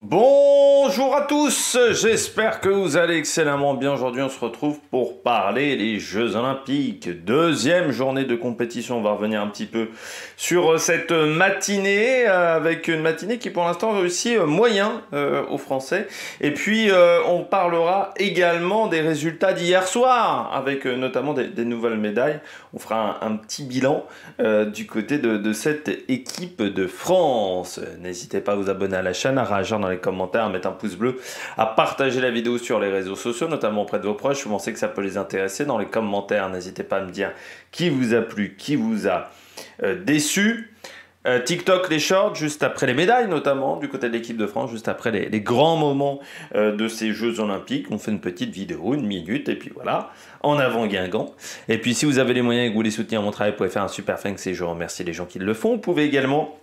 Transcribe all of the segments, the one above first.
Bonjour à tous, j'espère que vous allez excellemment bien. Aujourd'hui, on se retrouve pour parler des Jeux Olympiques. Deuxième journée de compétition, on va revenir un petit peu sur cette matinée, avec une matinée qui pour l'instant réussit moyen aux Français. Et puis, on parlera également des résultats d'hier soir, avec notamment des nouvelles médailles. On fera un petit bilan du côté de cette équipe de France. N'hésitez pas à vous abonner à la chaîne, à réagir dans les commentaires, à mettre un pouce bleu, à partager la vidéo sur les réseaux sociaux, notamment auprès de vos proches. Vous pensez que ça peut les intéresser. Dans les commentaires, n'hésitez pas à me dire qui vous a plu, qui vous a déçu. TikTok, les shorts, juste après les médailles, notamment du côté de l'équipe de France, juste après les grands moments de ces Jeux Olympiques. On fait une petite vidéo, 1 minute, et puis voilà, en avant Guingamp. Et puis si vous avez les moyens et que vous voulez soutenir mon travail, vous pouvez faire un super thanks et je remercie les gens qui le font. Vous pouvez également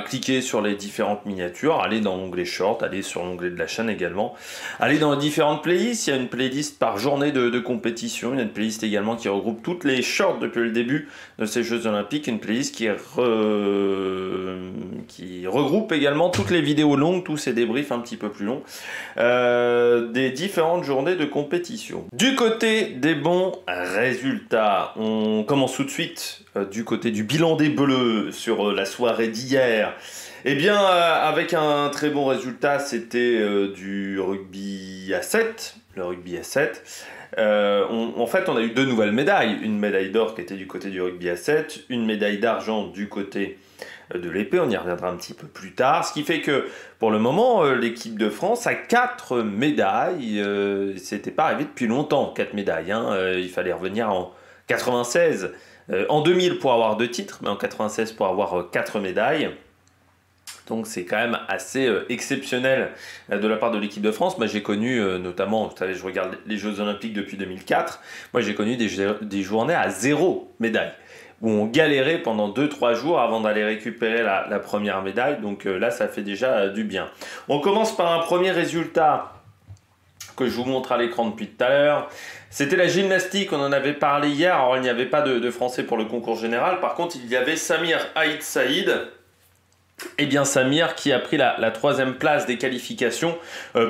cliquez sur les différentes miniatures, allez dans l'onglet short, allez sur l'onglet de la chaîne également, allez dans les différentes playlists. Il y a une playlist par journée de compétition, il y a une playlist également qui regroupe toutes les shorts depuis le début de ces Jeux Olympiques, une playlist qui regroupe également toutes les vidéos longues, tous ces débriefs un petit peu plus longs des différentes journées de compétition. Du côté des bons résultats, on commence tout de suite du côté du bilan des Bleus sur la soirée d'hier. Eh bien, avec un très bon résultat, c'était du rugby à 7. Le rugby à 7. En fait, on a eu deux nouvelles médailles. Une médaille d'or qui était du côté du rugby à 7, une médaille d'argent du côté de l'épée. On y reviendra un petit peu plus tard. Ce qui fait que, pour le moment, l'équipe de France a 4 médailles. C'était pas arrivé depuis longtemps, 4 médailles. Il fallait revenir en 96. En 2000 pour avoir 2 titres, mais en 96 pour avoir 4 médailles. Donc c'est quand même assez exceptionnel de la part de l'équipe de France. Moi j'ai connu notamment, vous savez, je regarde les Jeux Olympiques depuis 2004. Moi j'ai connu des journées à 0 médaille, où on galérait pendant 2-3 jours avant d'aller récupérer la première médaille. Donc là ça fait déjà du bien. On commence par un premier résultat que je vous montre à l'écran depuis tout à l'heure. C'était la gymnastique, on en avait parlé hier. Alors il n'y avait pas de Français pour le concours général. Par contre, il y avait Samir Aït Saïd. Eh bien Samir qui a pris la 3e place des qualifications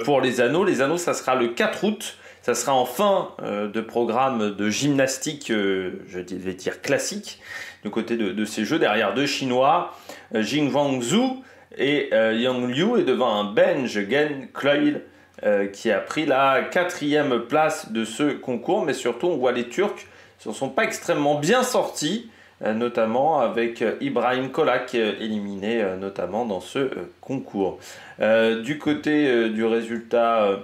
pour les anneaux. Les anneaux, ça sera le 4 août. Ça sera en fin de programme de gymnastique, je vais dire classique, du côté de ces jeux. Derrière 2 Chinois, Jing Zhu et Yang Liu, et devant un Benj Gen Kloil, qui a pris la 4e place de ce concours. Mais surtout, on voit les Turcs ne sont pas extrêmement bien sortis, notamment avec Ibrahim Kolak éliminé notamment dans ce concours. Du côté du résultat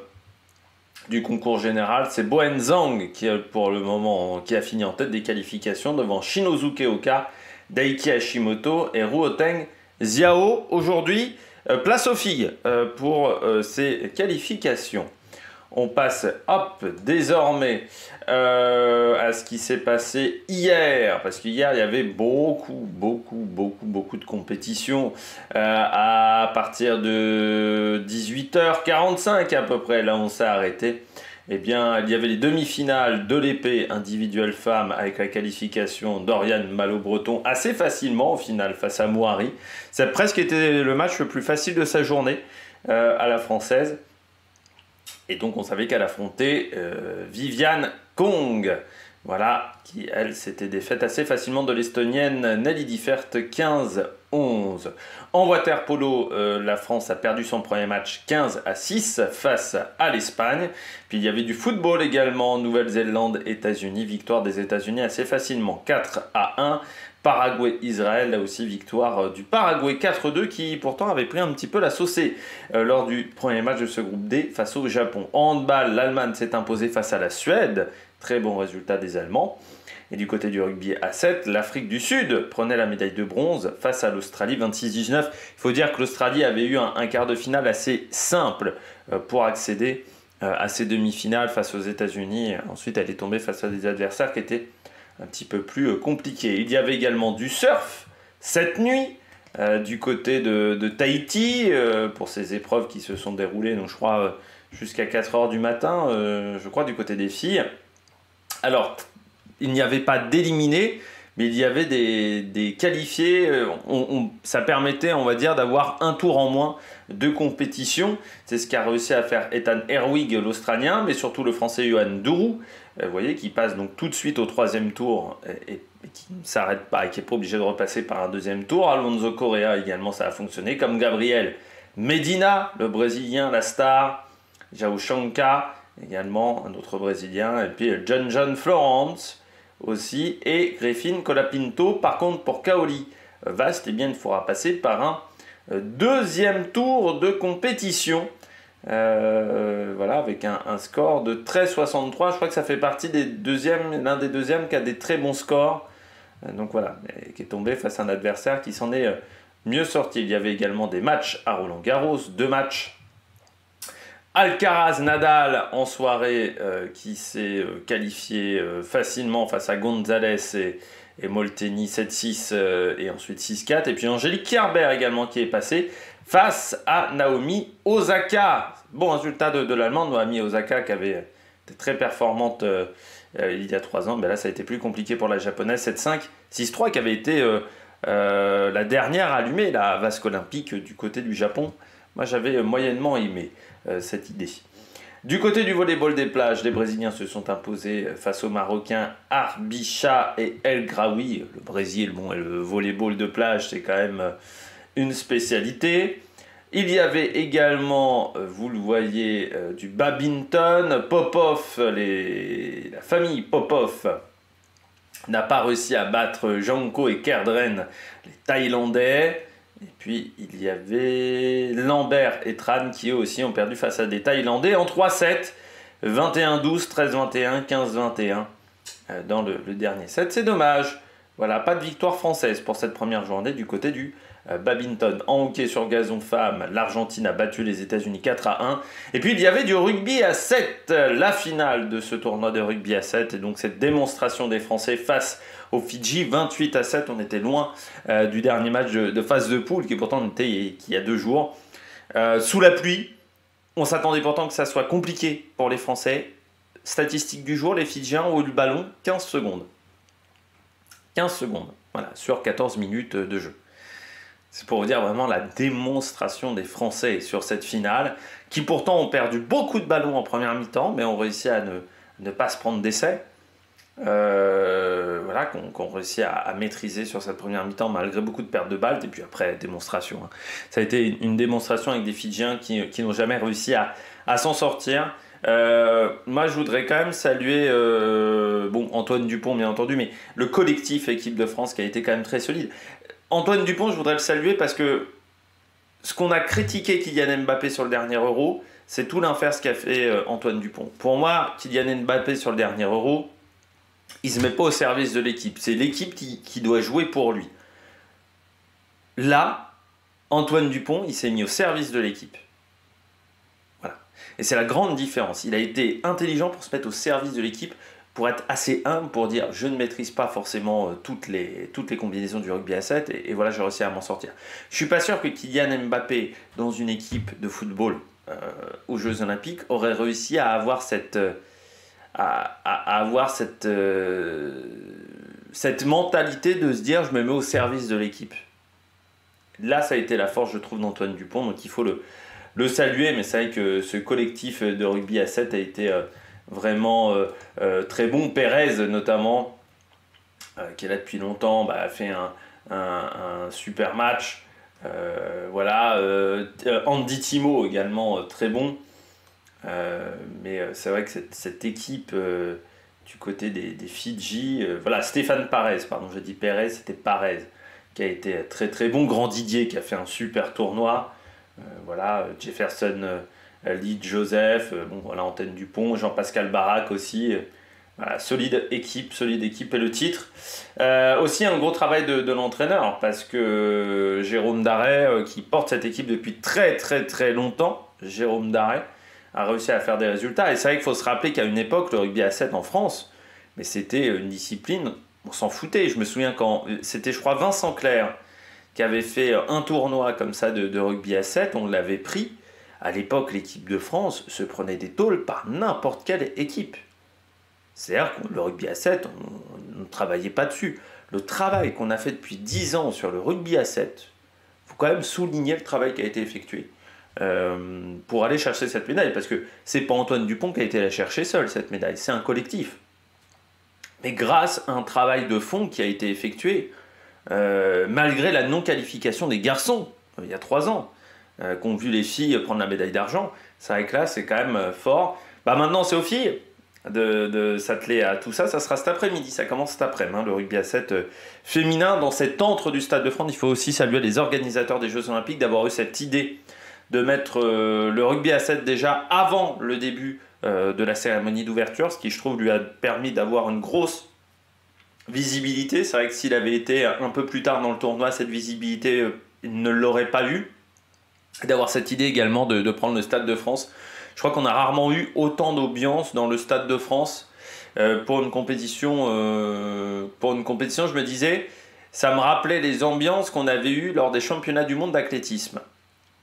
du concours général, c'est Boen Zhang qui pour le moment qui a fini en tête des qualifications devant Shinozuke Oka, Daiki Hashimoto et Ruoteng Xiao. Aujourd'hui, place aux filles pour ces qualifications. On passe désormais à ce qui s'est passé hier, parce qu'hier il y avait beaucoup de compétitions à partir de 18h45 à peu près. Là on s'est arrêté. Eh bien, il y avait les demi-finales de l'épée individuelle femme avec la qualification d'Oriane Malo-Breton assez facilement au final face à Mouari. Ça a presque été le match le plus facile de sa journée à la française. Et donc on savait qu'elle affrontait Viviane Kong, voilà, qui elle s'était défaite assez facilement de l'Estonienne Nelly Differt 15-11. En water polo, la France a perdu son premier match 15-6 face à l'Espagne. Puis il y avait du football également, Nouvelle-Zélande, États-Unis, victoire des États-Unis assez facilement 4-1. Paraguay-Israël, là aussi victoire du Paraguay 4-2 qui pourtant avait pris un petit peu la saucée lors du premier match de ce groupe D face au Japon. En handball, l'Allemagne s'est imposée face à la Suède, très bon résultat des Allemands. Et du côté du rugby à 7, l'Afrique du Sud prenait la médaille de bronze face à l'Australie 26-19. Il faut dire que l'Australie avait eu un quart de finale assez simple pour accéder à ces demi-finales face aux États-Unis. Ensuite, elle est tombée face à des adversaires qui étaient un petit peu plus compliqué. Il y avait également du surf cette nuit du côté de Tahiti pour ces épreuves qui se sont déroulées, donc je crois jusqu'à 4h du matin, je crois du côté des filles. Alors, il n'y avait pas d'éliminés, mais il y avait des qualifiés, ça permettait, on va dire, d'avoir un tour en moins de compétition. C'est ce qu'a réussi à faire Ethan Herwig, l'Australien, mais surtout le Français Johan Dourou, vous voyez, qui passe donc tout de suite au 3e tour et qui ne s'arrête pas et qui n'est pas obligé de repasser par un 2e tour. Alonso Correa également, ça a fonctionné, comme Gabriel Medina, le Brésilien, la star, João Chanca, également un autre Brésilien, et puis John Florence aussi, et Griffin Colapinto. Par contre, pour Kaoli Vast, eh bien, il faudra passer par un 2e tour de compétition. Voilà, avec un score de 13,63. Je crois que ça fait partie l'un des deuxièmes qui a des très bons scores. Donc voilà, qui est tombé face à un adversaire qui s'en est mieux sorti. Il y avait également des matchs à Roland-Garros, 2 matchs. Alcaraz-Nadal en soirée qui s'est qualifié facilement face à Gonzalez et Molteni 7-6 et ensuite 6-4. Et puis Angélique Kerber également qui est passée face à Naomi Osaka. Bon résultat de l'Allemande, Naomi Osaka qui avait été très performante il y a 3 ans. Mais là ça a été plus compliqué pour la japonaise, 7-5, 6-3 qui avait été la dernière allumée, la vasque olympique du côté du Japon. Moi j'avais moyennement aimé cette idée. Du côté du volleyball des plages, les Brésiliens se sont imposés face aux Marocains Arbicha et El Graoui. Le Brésil, bon, et le volleyball de plage, c'est quand même une spécialité. Il y avait également, vous le voyez, du badminton. Popov, la famille Popov n'a pas réussi à battre Janko et Kerdren, les Thaïlandais. Et puis, il y avait Lambert et Tran qui, eux aussi, ont perdu face à des Thaïlandais en 3-7, 21-12, 13-21, 15-21 dans le dernier set. C'est dommage. Voilà, pas de victoire française pour cette première journée du côté du badminton. En hockey sur gazon femme, l'Argentine a battu les États-Unis 4-1. Et puis, il y avait du rugby à 7, la finale de ce tournoi de rugby à 7. Et donc, cette démonstration des Français face aux Fidji, 28-7, on était loin du dernier match de phase de poule, qui pourtant était il y a 2 jours. Sous la pluie, on s'attendait pourtant que ça soit compliqué pour les Français. Statistique du jour, les Fidjiens ont eu le ballon 15 secondes. 15 secondes, voilà, sur 14 minutes de jeu. C'est pour vous dire vraiment la démonstration des Français sur cette finale, qui pourtant ont perdu beaucoup de ballons en première mi-temps, mais ont réussi à ne pas se prendre d'essai. Voilà, qu'on réussit à maîtriser sur cette première mi-temps malgré beaucoup de pertes de balles. Et puis après, démonstration. Hein. Ça a été une démonstration avec des Fidjiens qui n'ont jamais réussi à s'en sortir. Moi, je voudrais quand même saluer Antoine Dupont, bien entendu, mais le collectif équipe de France qui a été quand même très solide. Antoine Dupont, je voudrais le saluer parce que ce qu'on a critiqué Kylian Mbappé sur le dernier Euro, c'est tout l'inverse qu'a fait Antoine Dupont. Pour moi, Kylian Mbappé sur le dernier Euro, il ne se met pas au service de l'équipe. C'est l'équipe qui doit jouer pour lui. Là, Antoine Dupont, il s'est mis au service de l'équipe. Voilà. Et c'est la grande différence. Il a été intelligent pour se mettre au service de l'équipe, pour être assez humble, pour dire je ne maîtrise pas forcément toutes les combinaisons du rugby à 7 et voilà, j'ai réussi à m'en sortir. Je ne suis pas sûr que Kylian Mbappé, dans une équipe de football aux Jeux Olympiques, aurait réussi à avoir cette mentalité de se dire je me mets au service de l'équipe. Là, ça a été la force, je trouve, d'Antoine Dupont, donc il faut le saluer, mais c'est vrai que ce collectif de rugby à 7 a été vraiment très bon. Pérez, notamment, qui est là depuis longtemps, a fait un super match. Andy Timo également, très bon. Mais c'est vrai que cette équipe du côté des Fidji, Stéphane Parez, pardon, j'ai dit Pérez, c'était Parez, qui a été très très bon. Grand Didier qui a fait un super tournoi. Jefferson Lee Joseph, Antenne Dupont, Jean-Pascal Barak aussi. Solide équipe et le titre. Aussi un gros travail de l'entraîneur, parce que Jérôme Darey, qui porte cette équipe depuis très très très longtemps, Jérôme Darey, a réussi à faire des résultats. Et c'est vrai qu'il faut se rappeler qu'à une époque, le rugby à 7 en France, mais c'était une discipline, on s'en foutait. Je me souviens quand c'était, je crois, Vincent Clerc qui avait fait un tournoi comme ça de rugby à 7, on l'avait pris. À l'époque, l'équipe de France se prenait des taules par n'importe quelle équipe. C'est-à-dire que le rugby à 7, on ne travaillait pas dessus. le travail qu'on a fait depuis 10 ans sur le rugby à 7, il faut quand même souligner le travail qui a été effectué pour aller chercher cette médaille, parce que c'est pas Antoine Dupont qui a été la chercher seul, cette médaille, c'est un collectif. Mais grâce à un travail de fond qui a été effectué, malgré la non-qualification des garçons, il y a 3 ans, qu'ont vu les filles prendre la médaille d'argent, c'est vrai que là, c'est quand même fort. Maintenant, c'est aux filles de s'atteler à tout ça. Ça sera cet après-midi, ça commence cet après-midi, le rugby à 7 féminin dans cet antre du Stade de France. Il faut aussi saluer les organisateurs des Jeux Olympiques d'avoir eu cette idée de mettre le rugby à 7 déjà avant le début de la cérémonie d'ouverture, ce qui, je trouve, lui a permis d'avoir une grosse visibilité. C'est vrai que s'il avait été un peu plus tard dans le tournoi, cette visibilité, il ne l'aurait pas eu. Et d'avoir cette idée également de prendre le Stade de France. Je crois qu'on a rarement eu autant d'ambiance dans le Stade de France pour une compétition. Je me disais, ça me rappelait les ambiances qu'on avait eues lors des championnats du monde d'athlétisme,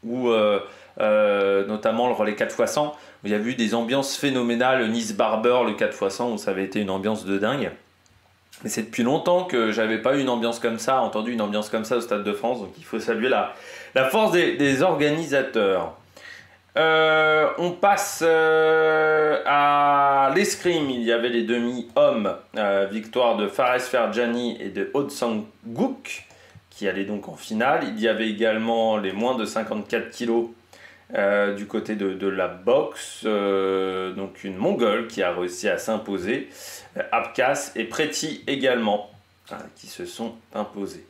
où notamment le relais 4x100, où il y a eu des ambiances phénoménales, Nice-Barber, le 4x100, où ça avait été une ambiance de dingue. Mais c'est depuis longtemps que j'avais pas eu une ambiance comme ça, entendu une ambiance comme ça au Stade de France, donc il faut saluer la force des organisateurs. On passe à l'escrime. Il y avait les demi-hommes, victoire de Fares Ferjani et de Odsang-Gouk, qui allaient donc en finale. Il y avait également les moins de 54 kilos du côté de la boxe, donc une Mongole qui a réussi à s'imposer, Abkas et Preti également, qui se sont imposés.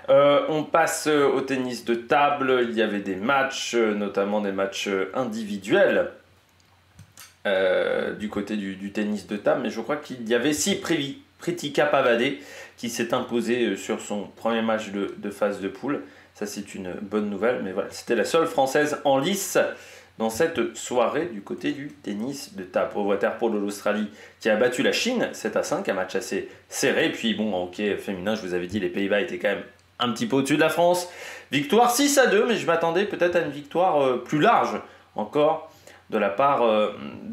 On passe au tennis de table. Il y avait des matchs, notamment des matchs individuels du côté du tennis de table, mais je crois qu'il y avait Pretica Pavadé qui s'est imposée sur son premier match de phase de poule. Ça, c'est une bonne nouvelle, mais voilà, c'était la seule française en lice dans cette soirée du côté du tennis de table. Au waterpolo, l'Australie qui a battu la Chine 7-5, un match assez serré. Puis bon, en hockey féminin, je vous avais dit, les Pays-Bas étaient quand même un petit peu au-dessus de la France. Victoire 6-2, mais je m'attendais peut-être à une victoire plus large encore de la part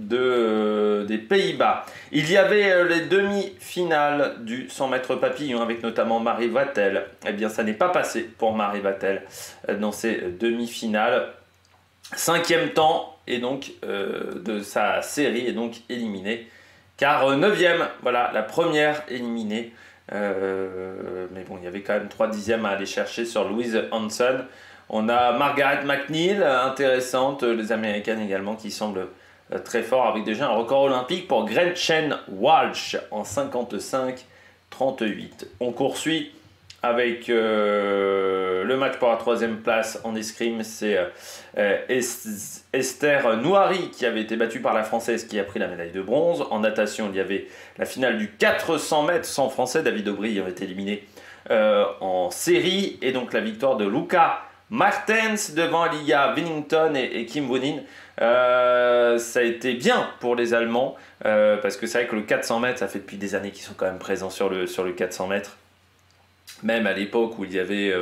des Pays-Bas. Il y avait les demi-finales du 100 mètres papillon avec notamment Marie Vatel. Eh bien, ça n'est pas passé pour Marie Vatel dans ces demi-finales. 5e temps et donc de sa série est donc éliminée. Car 9e, voilà, la première éliminée. Mais bon, il y avait quand même 3/10 à aller chercher sur Louise Hanson. On a Margaret McNeil, intéressante, les Américaines également, qui semblent très forts, avec déjà un record olympique pour Gretchen Walsh en 55-38. On poursuit avec le match pour la 3e place en escrime. C'est Esther Nouari qui avait été battue par la Française qui a pris la médaille de bronze. En natation, il y avait la finale du 400 mètres sans Français. David Aubry avait été éliminé en série. Et donc la victoire de Luca Martens devant Lia Winnington et Kim Woonin. Ça a été bien pour les Allemands parce que c'est vrai que le 400 mètres, ça fait depuis des années qu'ils sont quand même présents sur le 400 mètres. Même à l'époque où il y avait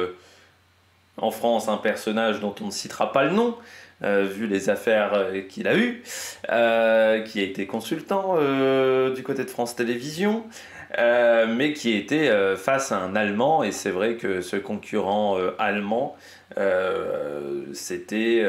en France un personnage dont on ne citera pas le nom, vu les affaires qu'il a eues, qui a été consultant du côté de France Télévisions, mais qui était face à un Allemand. Et c'est vrai que ce concurrent allemand, c'était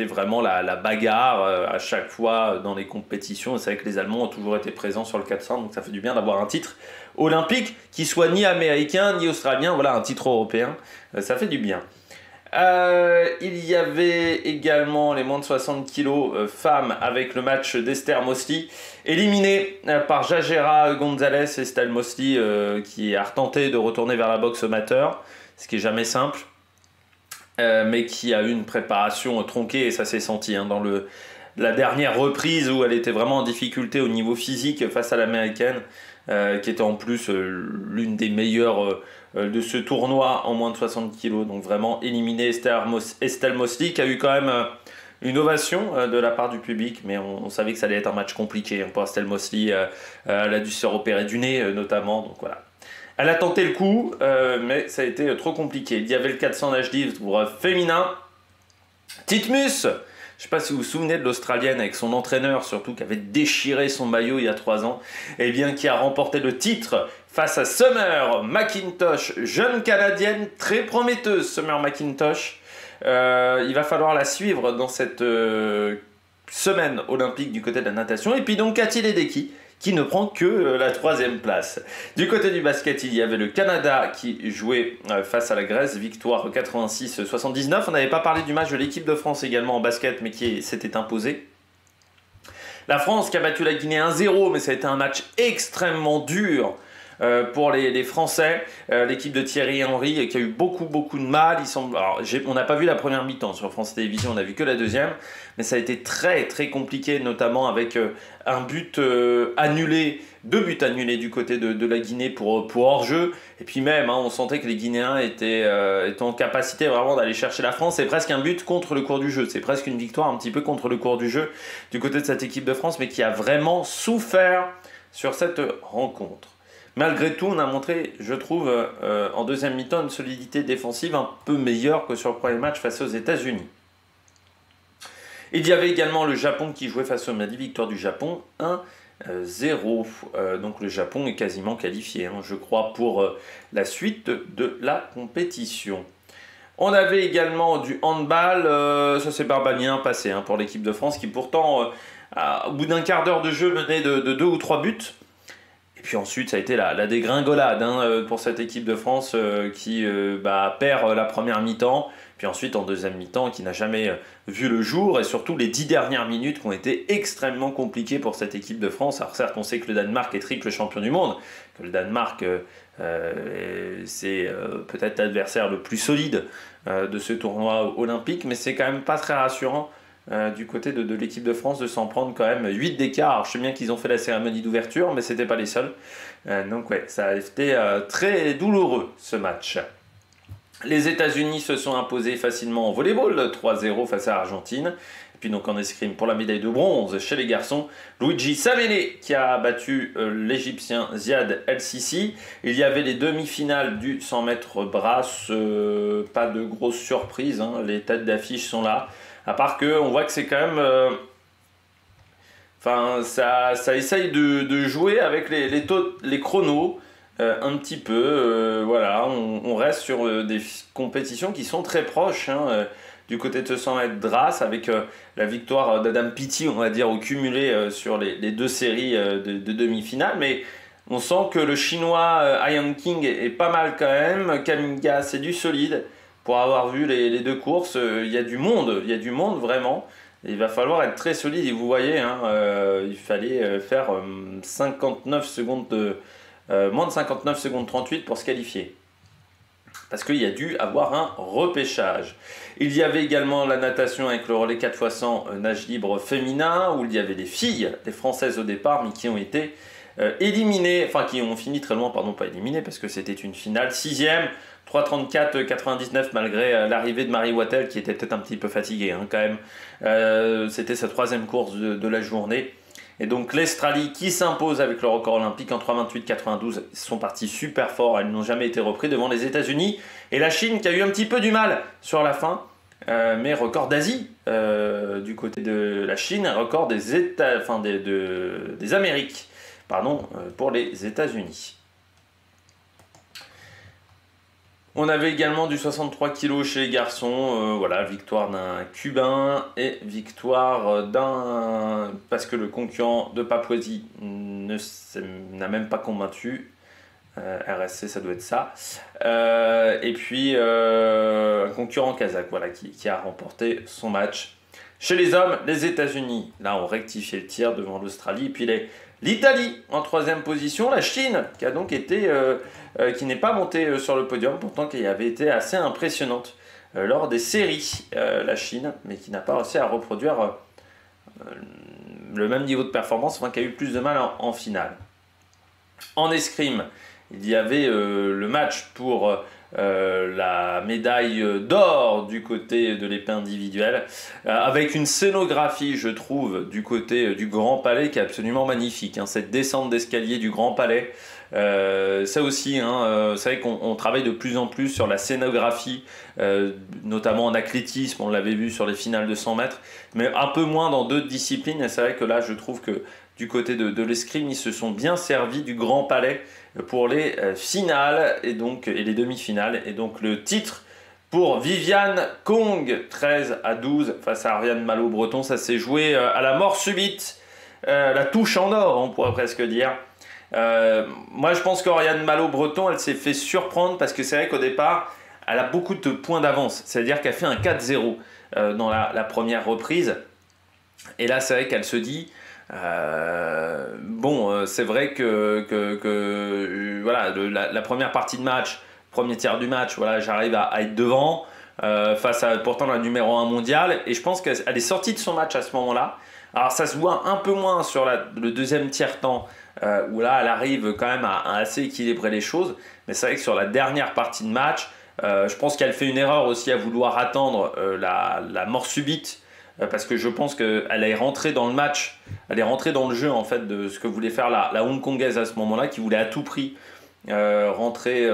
vraiment la bagarre à chaque fois dans les compétitions. C'est vrai que les Allemands ont toujours été présents sur le 400, donc ça fait du bien d'avoir un titre olympique qui soit ni américain ni australien. Voilà, un titre européen, ça fait du bien. Il y avait également les moins de 60 kg femmes avec le match d'Esther Mosley, éliminée par Jagera Gonzalez. Estelle Mosley qui a retenté de retourner vers la boxe amateur, ce qui est jamais simple, mais qui a eu une préparation tronquée, et ça s'est senti dans la dernière reprise où elle était vraiment en difficulté au niveau physique face à l'américaine, qui était en plus l'une des meilleures de ce tournoi en moins de 60 kg. Donc vraiment éliminée Estelle Mosley, qui a eu quand même une ovation de la part du public, mais on savait que ça allait être un match compliqué pour Estelle Mosley. Elle a dû se repérer du nez notamment, donc voilà. Elle a tenté le coup, mais ça a été trop compliqué. Il y avait le 400 nage libre féminin. Titmus Je ne sais pas si vous vous souvenez de l'Australienne avec son entraîneur, surtout qui avait déchiré son maillot il y a 3 ans, et bien qui a remporté le titre face à Summer McIntosh, jeune Canadienne très prometteuse, Summer McIntosh. Il va falloir la suivre dans cette semaine olympique du côté de la natation. Et puis donc Cathy Ledecky, qui ne prend que la 3e place. Du côté du basket, il y avait le Canada qui jouait face à la Grèce, victoire 86-79. On n'avait pas parlé du match de l'équipe de France également en basket, mais qui s'était imposée. La France qui a battu la Guinée 1-0, mais ça a été un match extrêmement dur pour les Français. L'équipe de Thierry Henry qui a eu beaucoup de mal. Alors, on n'a pas vu la première mi-temps sur France Télévisions, on n'a vu que la deuxième, mais ça a été très compliqué, notamment avec un but annulé, 2 buts annulés du côté de la Guinée pour hors-jeu. Et puis même, on sentait que les Guinéens étaient en capacité vraiment d'aller chercher la France. C'est presque un but contre le cours du jeu. C'est presque une victoire un petit peu contre le cours du jeu du côté de cette équipe de France, mais qui a vraiment souffert sur cette rencontre. Malgré tout, on a montré, je trouve, en deuxième mi-temps, une solidité défensive un peu meilleure que sur le premier match face aux États-Unis. Il y avait également le Japon qui jouait face au Mali, victoire du Japon 1-0. Donc le Japon est quasiment qualifié, je crois, pour la suite de la compétition. On avait également du handball, ça s'est pas bien passé pour l'équipe de France qui pourtant, au bout d'un quart d'heure de jeu, menait de 2 ou 3 buts. Et puis ensuite, ça a été la dégringolade pour cette équipe de France qui perd la première mi-temps. Puis ensuite, en deuxième mi-temps, qui n'a jamais vu le jour. Et surtout, les 10 dernières minutes qui ont été extrêmement compliquées pour cette équipe de France. Alors certes, on sait que le Danemark est triple champion du monde. Que le Danemark, c'est peut-être l'adversaire le plus solide de ce tournoi olympique. Mais c'est quand même pas très rassurant du côté de l'équipe de France de s'en prendre quand même 8 d'écart. Alors, je sais bien qu'ils ont fait la cérémonie d'ouverture, mais c'était pas les seuls. Donc ouais, ça a été très douloureux ce match. Les États-Unis se sont imposés facilement en volleyball, 3-0 face à l'Argentine. Et puis donc en escrime pour la médaille de bronze chez les garçons, Luigi Savele qui a battu l'Égyptien Ziad El-Sissi. Il y avait les demi-finales du 100 mètres brasse, pas de grosse surprise, les têtes d'affiche sont là. À part qu'on voit que c'est quand même... ça essaye de jouer avec les chronos un petit peu. Voilà, on reste sur des compétitions qui sont très proches. Du côté de ce 100 mètres brasse, avec la victoire d'Adam Peaty, on va dire, au cumulé sur les 2 séries de demi-finale. Mais on sent que le chinois Ian King est pas mal quand même. Kaminga, c'est du solide. Pour avoir vu les 2 courses, il y a du monde vraiment. Et il va falloir être très solide. Et vous voyez, il fallait faire 59 secondes moins de 59 secondes 38 pour se qualifier. Parce qu'il y a dû avoir un repêchage. Il y avait également la natation avec le relais 4x100 nage libre féminin, où il y avait des filles, des Françaises au départ, mais qui ont été éliminées, enfin qui ont fini très loin, pardon, pas éliminées, parce que c'était une finale 6e. 3:34-99 malgré l'arrivée de Marie Wattel qui était peut-être un petit peu fatiguée quand même. C'était sa 3e course de la journée. Et donc l'Australie qui s'impose avec le record olympique en 3:28-92. Ils sont partis super fort, elles n'ont jamais été repris devant les États-Unis. Et la Chine qui a eu un petit peu du mal sur la fin. Mais record d'Asie du côté de la Chine, record des Amériques, pour les États-Unis. On avait également du 63 kg chez les garçons, voilà, victoire d'un Cubain et victoire parce que le concurrent de Papouasie n'a même pas combattu, RSC ça doit être ça, et puis un concurrent kazakh voilà, qui a remporté son match. Chez les hommes, les États-Unis, là ont rectifié le tir devant l'Australie, et puis l'Italie en 3e position, la Chine qui a donc été, qui n'est pas montée sur le podium, pourtant qui avait été assez impressionnante lors des séries, la Chine, mais qui n'a pas réussi à reproduire le même niveau de performance, qui a eu plus de mal en finale. En escrime, il y avait le match pour la médaille d'or du côté de l'épée individuelle, avec une scénographie, je trouve, du côté du Grand Palais qui est absolument magnifique. Cette descente d'escalier du Grand Palais, Ça aussi, hein, c'est vrai qu'on travaille de plus en plus sur la scénographie, notamment en athlétisme, on l'avait vu sur les finales de 100 mètres, mais un peu moins dans d'autres disciplines. Et c'est vrai que là, je trouve que du côté de l'escrime, ils se sont bien servis du Grand Palais pour les finales et les demi-finales. Et donc le titre pour Viviane Kong, 13-12 face à Ariane Malo-Breton, ça s'est joué à la mort subite, la touche en or, on pourrait presque dire. Moi, je pense qu'Oriane Malo-Breton, elle s'est fait surprendre parce que c'est vrai qu'au départ, elle a beaucoup de points d'avance. C'est-à-dire qu'elle fait un 4-0 dans la première reprise. Et là, c'est vrai qu'elle se dit, c'est vrai que voilà, la première partie de match, premier tiers du match, voilà, j'arrive à être devant face à pourtant la numéro 1 mondiale. Et je pense qu'elle est sortie de son match à ce moment-là. Alors ça se voit un peu moins sur le deuxième tiers-temps, où là elle arrive quand même à assez équilibrer les choses. Mais c'est vrai que sur la dernière partie de match, je pense qu'elle fait une erreur aussi à vouloir attendre la mort subite. Parce que je pense qu'elle est rentrée dans le match, elle est rentrée dans le jeu en fait de ce que voulait faire la Hongkongaise à ce moment-là, qui voulait à tout prix rentrer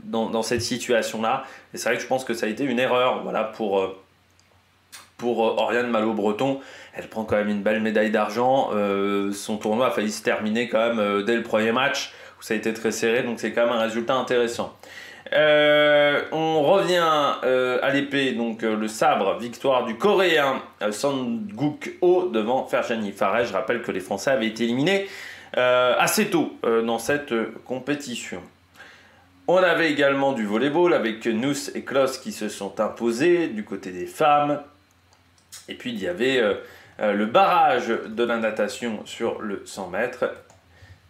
dans cette situation-là. Et c'est vrai que je pense que ça a été une erreur, voilà, pour Oriane Malo-Breton. Elle prend quand même une belle médaille d'argent. Son tournoi a failli se terminer quand même dès le premier match, où ça a été très serré, donc c'est quand même un résultat intéressant. On revient à l'épée, donc le sabre, victoire du Coréen Sang-guk Oh devant Ferjani Faraj. Je rappelle que les Français avaient été éliminés assez tôt dans cette compétition. On avait également du volleyball avec Nuss et Klos qui se sont imposés du côté des femmes. Et puis il y avait le barrage de la natation sur le 100 mètres.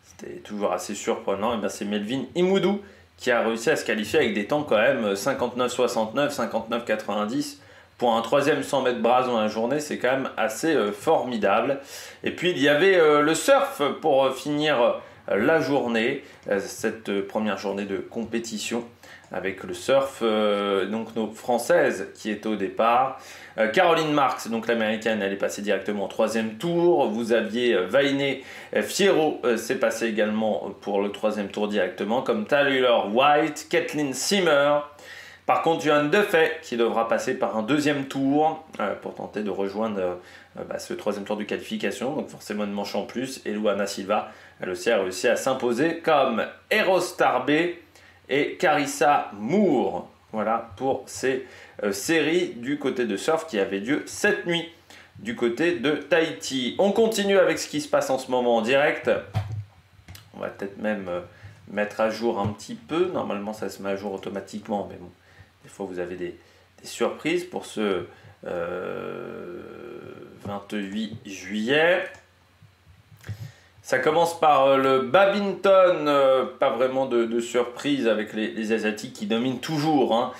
C'était toujours assez surprenant. Et bien c'est Melvin Imoudou qui a réussi à se qualifier avec des temps quand même 59-69, 59-90 pour un troisième 100 mètres brasse dans la journée. C'est quand même assez formidable. Et puis il y avait le surf pour finir la journée, cette première journée de compétition avec le surf, donc nos Françaises qui étaient au départ. Caroline Marks, donc l'américaine, elle est passée directement au troisième tour. Vous aviez Vainé Fierro, c'est passé également pour le troisième tour directement, comme Taylor White, Kathleen Simmer. Par contre, Johan Defay qui devra passer par un deuxième tour pour tenter de rejoindre ce troisième tour de qualification. Donc forcément une manche en plus. Et Luana Silva, elle aussi a réussi à s'imposer comme Eros Tarbé et Carissa Moore. Voilà pour ces séries du côté de surf qui avaient lieu cette nuit du côté de Tahiti. On continue avec ce qui se passe en ce moment en direct. On va peut-être même mettre à jour un petit peu. Normalement, ça se met à jour automatiquement, mais bon, des fois vous avez des surprises pour ce 28 juillet. Ça commence par le badminton, pas vraiment de surprise avec les Asiatiques qui dominent toujours hein,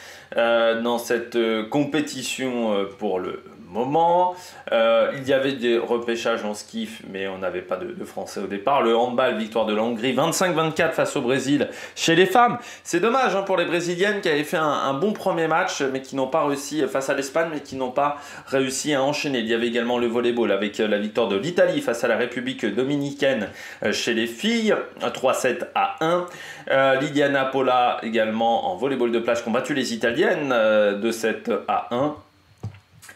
dans cette compétition pour le moment. Il y avait des repêchages en skiff, mais on n'avait pas de Français au départ. Le handball, victoire de la Hongrie, 25-24 face au Brésil chez les femmes. C'est dommage hein, pour les Brésiliennes qui avaient fait un bon premier match, mais qui n'ont pas réussi face à l'Espagne, mais qui n'ont pas réussi à enchaîner. Il y avait également le volleyball avec la victoire de l'Italie face à la République dominicaine chez les filles, 3-7 à 1. Liliana Pola également en volleyball de plage combattu les Italiennes, 2-7 à 1.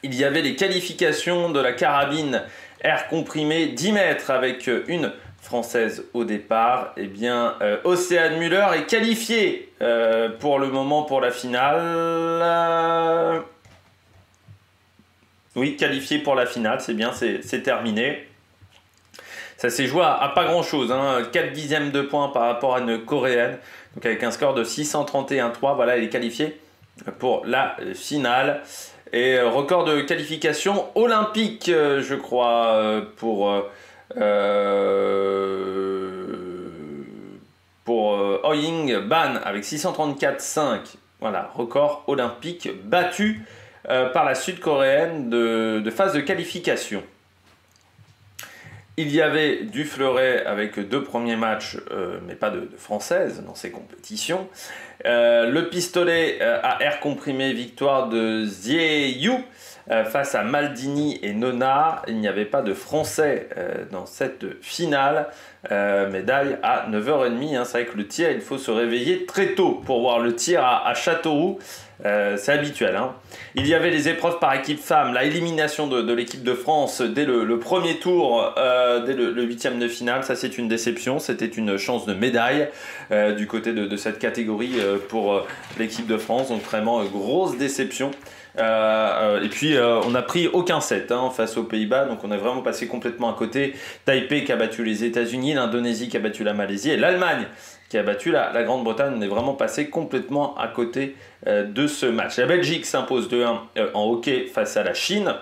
Il y avait les qualifications de la carabine air comprimé 10 mètres avec une Française au départ. Eh bien, Océane Muller est qualifiée pour le moment pour la finale. Oui, qualifiée pour la finale, c'est bien, c'est terminé. Ça s'est joué à pas grand chose, hein, 4 dixièmes de points par rapport à une coréenne. Donc avec un score de 631-3, voilà, elle est qualifiée pour la finale. Et record de qualification olympique, je crois, pour Ouying Ban avec 634,5. Voilà, record olympique battu par la sud-coréenne de phase de qualification. Il y avait du fleuret avec 2 premiers matchs, mais pas de françaises dans ces compétitions. Le pistolet à air comprimé, victoire de Zieyu face à Maldini et Nona. Il n'y avait pas de Français dans cette finale. Médaille à 9h30. Hein. C'est vrai que le tir, il faut se réveiller très tôt pour voir le tir à Châteauroux. C'est habituel. Hein. Il y avait les épreuves par équipe femme, la élimination de l'équipe de France dès le premier tour, dès le huitième de finale. Ça, c'est une déception. C'était une chance de médaille du côté de cette catégorie pour l'équipe de France. Donc vraiment grosse déception. Et puis on n'a pris aucun set hein, face aux Pays-Bas, donc on est vraiment passé complètement à côté. Taipei qui a battu les États-Unis, l'Indonésie qui a battu la Malaisie et l'Allemagne qui a battu la Grande-Bretagne. On est vraiment passé complètement à côté de ce match. La Belgique s'impose 2-1 en hockey face à la Chine.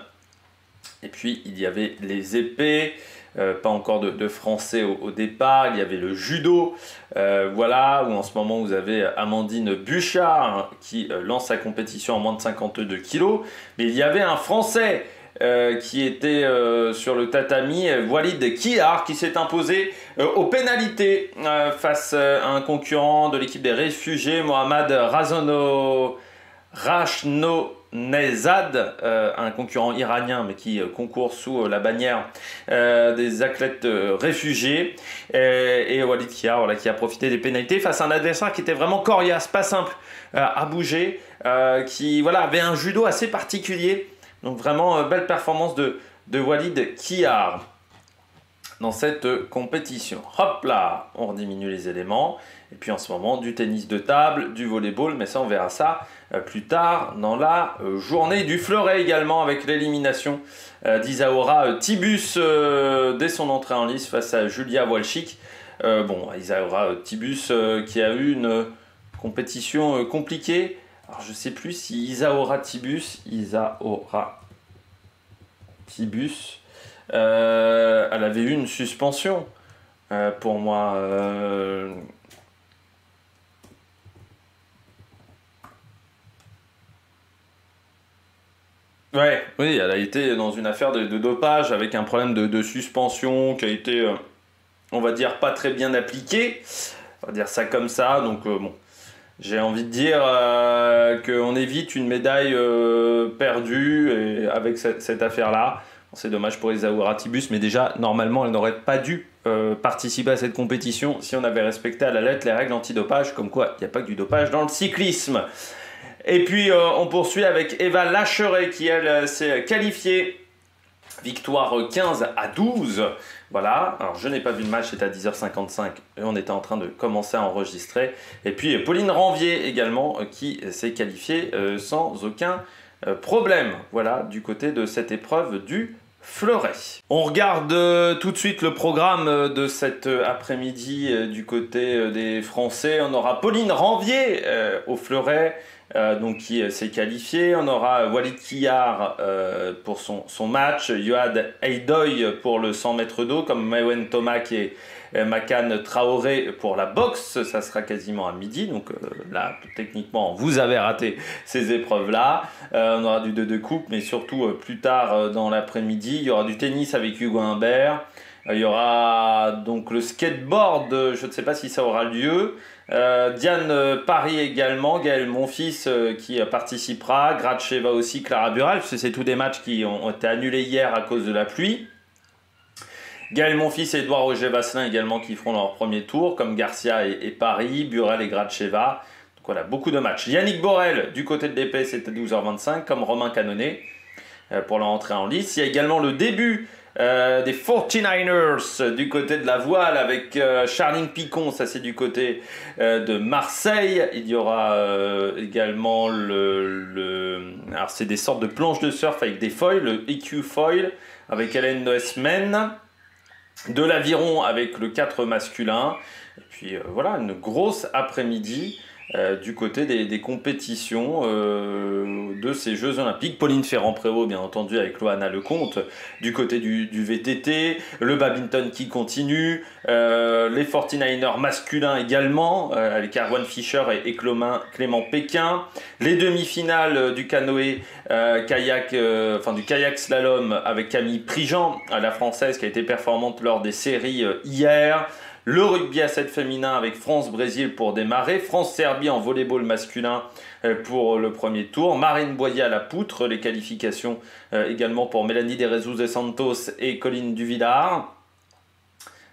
Et puis il y avait les épées. Pas encore de Français au départ. Il y avait le judo, voilà, où en ce moment vous avez Amandine Buchard hein, qui lance sa compétition en moins de 52 kilos. Mais il y avait un Français qui était sur le tatami, Walid Kihar, qui s'est imposé aux pénalités face à un concurrent de l'équipe des réfugiés, Mohamed Rachnonezad, un concurrent iranien mais qui concourt sous la bannière des athlètes réfugiés, et Walid Kihar voilà, qui a profité des pénalités face à un adversaire qui était vraiment coriace, pas simple à bouger, qui voilà, avait un judo assez particulier. Donc vraiment belle performance de Walid Kihar dans cette compétition. Hop là, on rediminue les éléments. Et puis en ce moment, du tennis de table, du volleyball, mais ça on verra ça plus tard dans la journée. Du fleuret également avec l'élimination d'Isaura Tibus dès son entrée en lice face à Julia Walchik. Bon, Isaura Tibus qui a eu une compétition compliquée. Alors je ne sais plus si Isaura Tibus, elle avait eu une suspension pour moi. Ouais, oui, elle a été dans une affaire de dopage avec un problème de suspension qui a été, on va dire, pas très bien appliqué. On va dire ça comme ça, donc bon. J'ai envie de dire qu'on évite une médaille perdue et avec cette affaire-là. C'est dommage pour Isaura Tibus, mais déjà, normalement, elle n'aurait pas dû participer à cette compétition si on avait respecté à la lettre les règles antidopage, comme quoi il n'y a pas que du dopage dans le cyclisme. Et puis, on poursuit avec Eva Lacheret qui, elle, s'est qualifiée. Victoire 15-12. Voilà, alors je n'ai pas vu le match, c'était à 10h55 et on était en train de commencer à enregistrer. Et puis Pauline Ranvier également qui s'est qualifiée sans aucun problème. Voilà, du côté de cette épreuve du fleuret. On regarde tout de suite le programme de cet après-midi du côté des Français. On aura Pauline Ranvier au fleuret. Donc qui s'est qualifié. On aura Walid Kihar pour son match, Yoad Eidoy pour le 100 mètres d'eau, comme Mewen Tomac et Makan Traoré pour la boxe. Ça sera quasiment à midi, donc là techniquement vous avez raté ces épreuves là. On aura du 2 de coupe, mais surtout plus tard dans l'après-midi il y aura du tennis avec Hugo Humbert. Il y aura donc le skateboard, je ne sais pas si ça aura lieu. Diane Paris également, Gaël Monfils qui participera, Gracheva aussi, Clara Burel, parce que c'est tous des matchs qui ont été annulés hier à cause de la pluie. Gaël Monfils et Edouard Roger-Vasselin également qui feront leur premier tour, comme Garcia et Paris, Burel et Gracheva. Donc voilà, beaucoup de matchs. Yannick Borel du côté de l'épée, c'était 12h25, comme Romain Canonnet pour leur entrée en lice. Il y a également le début des 49ers du côté de la voile avec Charline Picon, ça c'est du côté de Marseille. Il y aura également alors c'est des sortes de planches de surf avec des foils, le EQ foil avec Hélène Noesmen, de l'aviron avec le 4 masculin. Et puis voilà, une grosse après-midi du côté des compétitions de ces Jeux Olympiques. Pauline Ferrand-Prévot, bien entendu, avec Loana Lecomte, du côté du VTT, le badminton qui continue, les 49ers masculins également, avec Erwan Fischer et Clément Péquin, les demi-finales du canoë kayak, du kayak slalom avec Camille Prigent, la française qui a été performante lors des séries hier. Le rugby à 7 féminin avec France-Brésil pour démarrer. France-Serbie en volleyball masculin pour le premier tour. Marine Boyer à la poutre. Les qualifications également pour Mélanie de Jesus Santos et Colline Duvillard.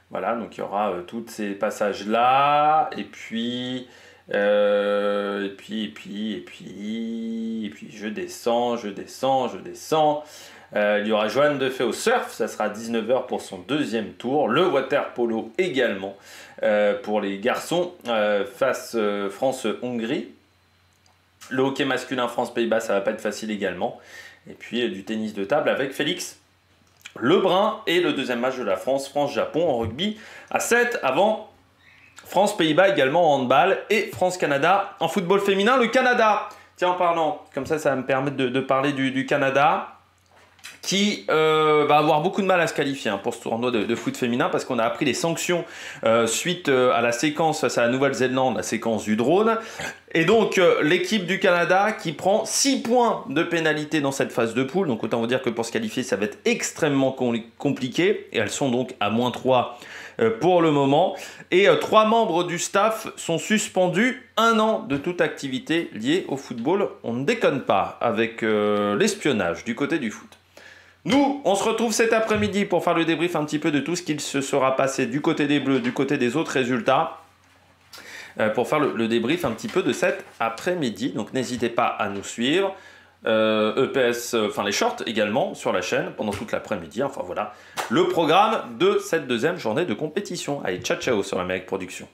Voilà, donc il y aura tous ces passages-là. Et puis je descends. Il y aura Joanne Defay au surf, ça sera à 19 h pour son deuxième tour. Le water polo également pour les garçons face France-Hongrie. Le hockey masculin France-Pays-Bas, ça va pas être facile également. Et puis du tennis de table avec Félix Lebrun et le deuxième match de la France, France-Japon en rugby à 7 avant France-Pays-Bas également en handball et France-Canada en football féminin. Le Canada, tiens en parlant, comme ça va me permettre de parler du Canada qui va avoir beaucoup de mal à se qualifier pour ce tournoi de foot féminin parce qu'on a appris les sanctions suite à la séquence face à la Nouvelle-Zélande, la séquence du drone. Et donc l'équipe du Canada qui prend 6 points de pénalité dans cette phase de poule. Donc autant vous dire que pour se qualifier, ça va être extrêmement compliqué. Et elles sont donc à -3 pour le moment. Et 3 membres du staff sont suspendus 1 an de toute activité liée au football. On ne déconne pas avec l'espionnage du côté du foot. Nous, on se retrouve cet après-midi pour faire le débrief un petit peu de tout ce qu'il se sera passé du côté des Bleus, du côté des autres résultats, pour faire le débrief un petit peu de cet après-midi. Donc n'hésitez pas à nous suivre, EPS, enfin les shorts également sur la chaîne pendant toute l'après-midi. Enfin voilà, le programme de cette deuxième journée de compétition. Allez, ciao ciao sur Amérique Production.